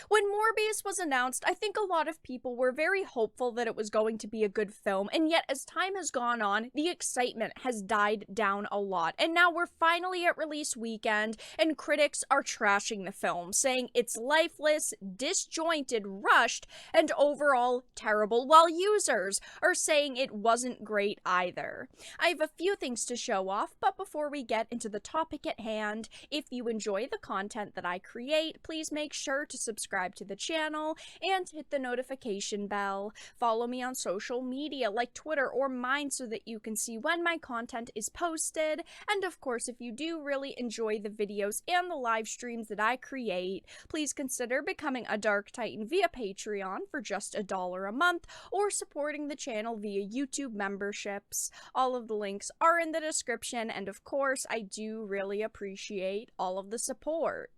When Morbius was announced, I think a lot of people were very hopeful that it was going to be a good film, and yet as time has gone on, the excitement has died down a lot. And now we're finally at release weekend, and critics are trashing the film, saying it's lifeless, disjointed, rushed, and overall terrible, while users are saying it wasn't great either. I have a few things to show off, but before we get into the topic at hand, if you enjoy the content that I create, please make sure to subscribe to the channel and hit the notification bell. Follow me on social media like Twitter or mine so that you can see when my content is posted. And of course, if you do really enjoy the videos and the live streams that I create, please consider becoming a Dark Titan via Patreon for just $1 a month or supporting the channel via YouTube memberships. All of the links are in the description, and of course, I do really appreciate all of the support.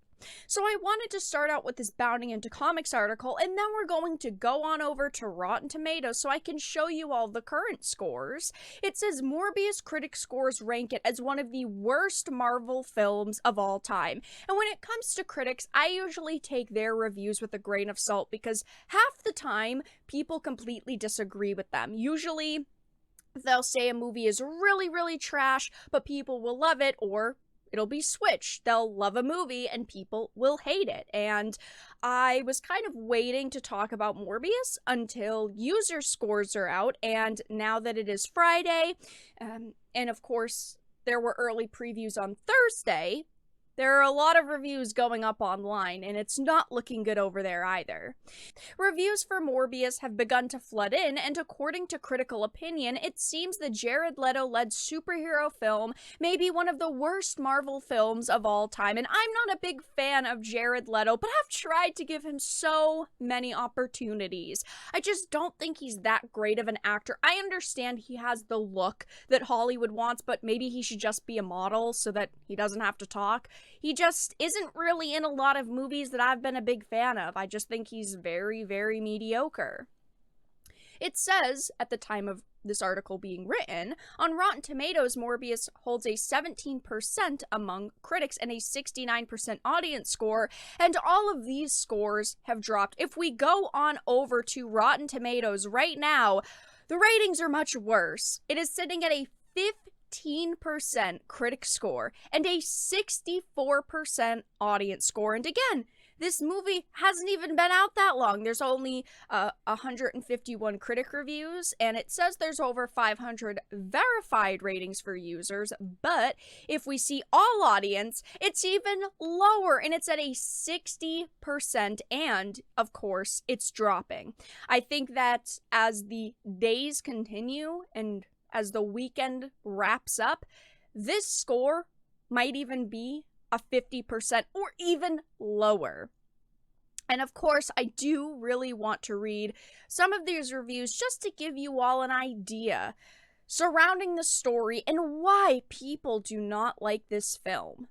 So I wanted to start out with this Bounding into Comics article, and then we're going to go on over to Rotten Tomatoes so I can show you all the current scores. It says Morbius critic scores rank it as one of the worst Marvel films of all time. And when it comes to critics, I usually take their reviews with a grain of salt because half the time people completely disagree with them. Usually they'll say a movie is really, really trash, but people will love it, or it'll be switched. They'll love a movie and people will hate it. And I was kind of waiting to talk about Morbius until Userscores are out, and now that it is Friday, and of course there were early previews on Thursday, there are a lot of reviews going up online, and it's not looking good over there either. Reviews for Morbius have begun to flood in, and according to critical opinion, it seems the Jared Leto-led superhero film may be one of the worst Marvel films of all time. And I'm not a big fan of Jared Leto, but I've tried to give him so many opportunities. I just don't think he's that great of an actor. I understand he has the look that Hollywood wants, but maybe he should just be a model so that he doesn't have to talk. He just isn't really in a lot of movies that I've been a big fan of. I just think he's very, very mediocre. It says, at the time of this article being written, on Rotten Tomatoes, Morbius holds a 17% among critics and a 69% audience score, and all of these scores have dropped. If we go on over to Rotten Tomatoes right now, the ratings are much worse. It is sitting at a 15% critic score and a 64% audience score. And again, this movie hasn't even been out that long. There's only 151 critic reviews, and it says there's over 500 verified ratings for users, but if we see all audience, it's even lower, and it's at a 60%, and of course, it's dropping. I think that as the days continue and as the weekend wraps up, this score might even be a 50% or even lower. And of course, I do really want to read some of these reviews just to give you all an idea surrounding the story and why people do not like this film.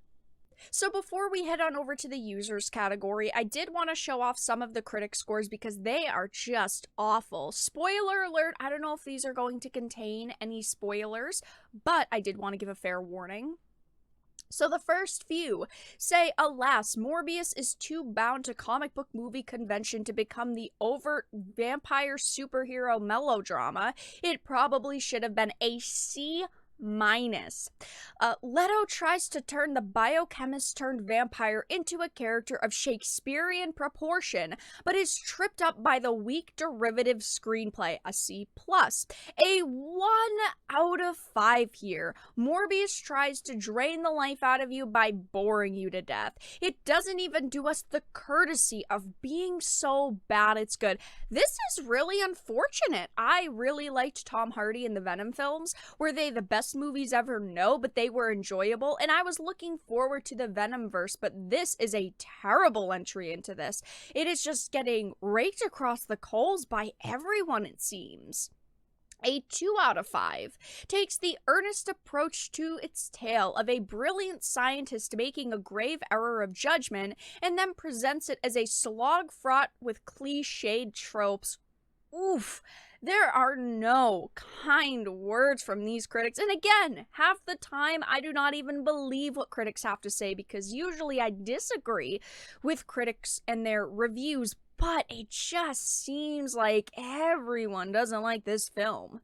So before we head on over to the users category, I did want to show off some of the critic scores because they are just awful. Spoiler alert, I don't know if these are going to contain any spoilers, but I did want to give a fair warning. So the first few say, alas, Morbius is too bound to comic book movie convention to become the overt vampire superhero melodrama. It probably should have been a C-. Leto tries to turn the biochemist turned vampire into a character of Shakespearean proportion, but is tripped up by the weak derivative screenplay, a C+. A 1 out of 5 here. Morbius tries to drain the life out of you by boring you to death. It doesn't even do us the courtesy of being so bad it's good. This is really unfortunate. I really liked Tom Hardy in the Venom films. Were they the best movies ever? No, but they were enjoyable, and I was looking forward to the Venomverse, but this is a terrible entry into this. It is just getting raked across the coals by everyone, it seems. A 2 out of 5 takes the earnest approach to its tale of a brilliant scientist making a grave error of judgment and then presents it as a slog fraught with cliched tropes. Oof. There are no kind words from these critics. And again, half the time I do not even believe what critics have to say because usually I disagree with critics and their reviews, but it just seems like everyone doesn't like this film.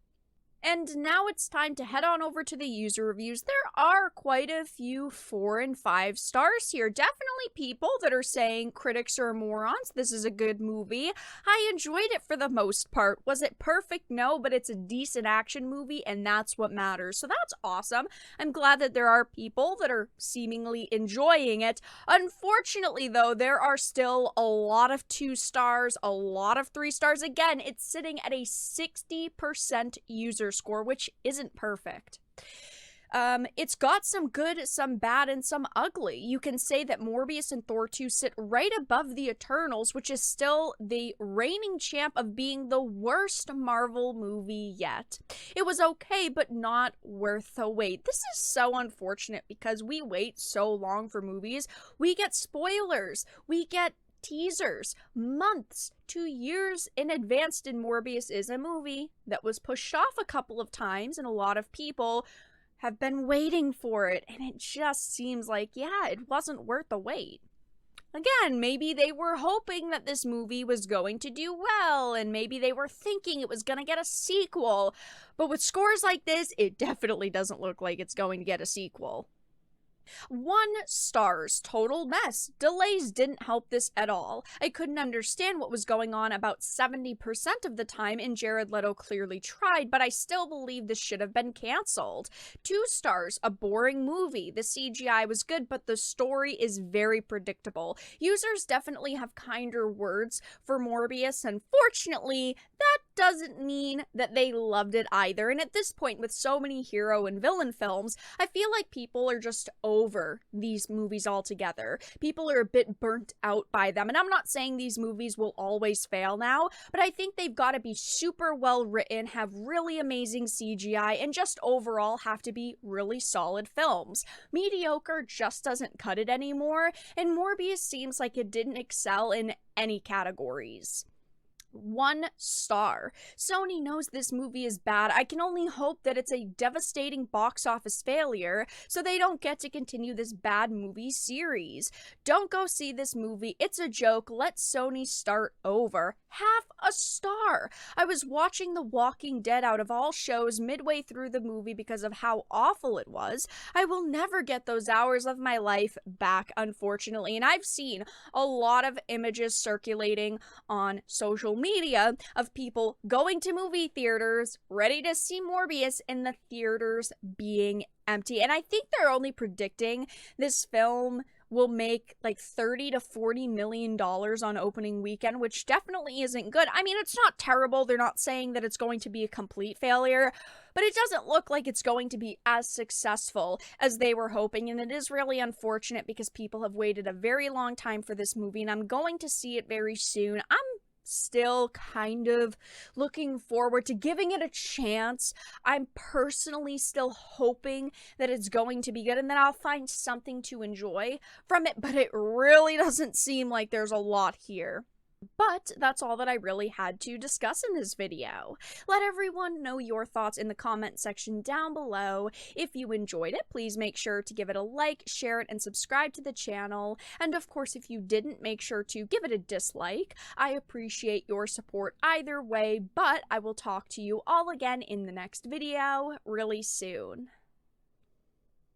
And now it's time to head on over to the user reviews. There are quite a few 4 and 5 stars here. Definitely people that are saying critics are morons. This is a good movie. I enjoyed it for the most part. Was it perfect? No, but it's a decent action movie and that's what matters. So that's awesome. I'm glad that there are people that are seemingly enjoying it. Unfortunately though, there are still a lot of 2 stars, a lot of 3 stars. Again, it's sitting at a 60% user score, which isn't perfect. It's got some good, some bad, and some ugly. You can say that Morbius and Thor 2 sit right above the Eternals, which is still the reigning champ of being the worst Marvel movie yet. It was okay, but not worth the wait. This is so unfortunate because we wait so long for movies. We get spoilers. We get teasers months to years in advance. And Morbius is a movie that was pushed off a couple of times and a lot of people have been waiting for it, and it just seems like, yeah, it wasn't worth the wait. Again, maybe they were hoping that this movie was going to do well, and maybe they were thinking it was going to get a sequel, but with scores like this, it definitely doesn't look like it's going to get a sequel. 1 stars, total mess. Delays didn't help this at all. I couldn't understand what was going on about 70% of the time, and Jared Leto clearly tried, but I still believe this should have been canceled. 2 stars, a boring movie. The CGI was good, but the story is very predictable. Users definitely have kinder words for Morbius, and fortunately, that doesn't mean that they loved it either. And at this point, with so many hero and villain films, I feel like people are just over these movies altogether. People are a bit burnt out by them. And I'm not saying these movies will always fail now, but I think they've got to be super well written, have really amazing CGI, and just overall have to be really solid films. Mediocre just doesn't cut it anymore, and Morbius seems like it didn't excel in any categories. 1 star. Sony knows this movie is bad. I can only hope that it's a devastating box office failure so they don't get to continue this bad movie series. Don't go see this movie. It's a joke. Let Sony start over. 1/2 star. I was watching The Walking Dead out of all shows midway through the movie because of how awful it was. I will never get those hours of my life back, unfortunately. And I've seen a lot of images circulating on social media of people going to movie theaters ready to see Morbius and the theaters being empty. And I think they're only predicting this film will make like $30 to $40 million on opening weekend, which definitely isn't good. I mean, it's not terrible. They're not saying that it's going to be a complete failure, but it doesn't look like it's going to be as successful as they were hoping, and it is really unfortunate because people have waited a very long time for this movie, and I'm going to see it very soon. I'm still kind of looking forward to giving it a chance. I'm personally still hoping that it's going to be good and that I'll find something to enjoy from it, but it really doesn't seem like there's a lot here. But that's all that I really had to discuss in this video. Let everyone know your thoughts in the comment section down below. If you enjoyed it, please make sure to give it a like, share it, and subscribe to the channel. And of course, if you didn't, make sure to give it a dislike. I appreciate your support either way, but I will talk to you all again in the next video really soon.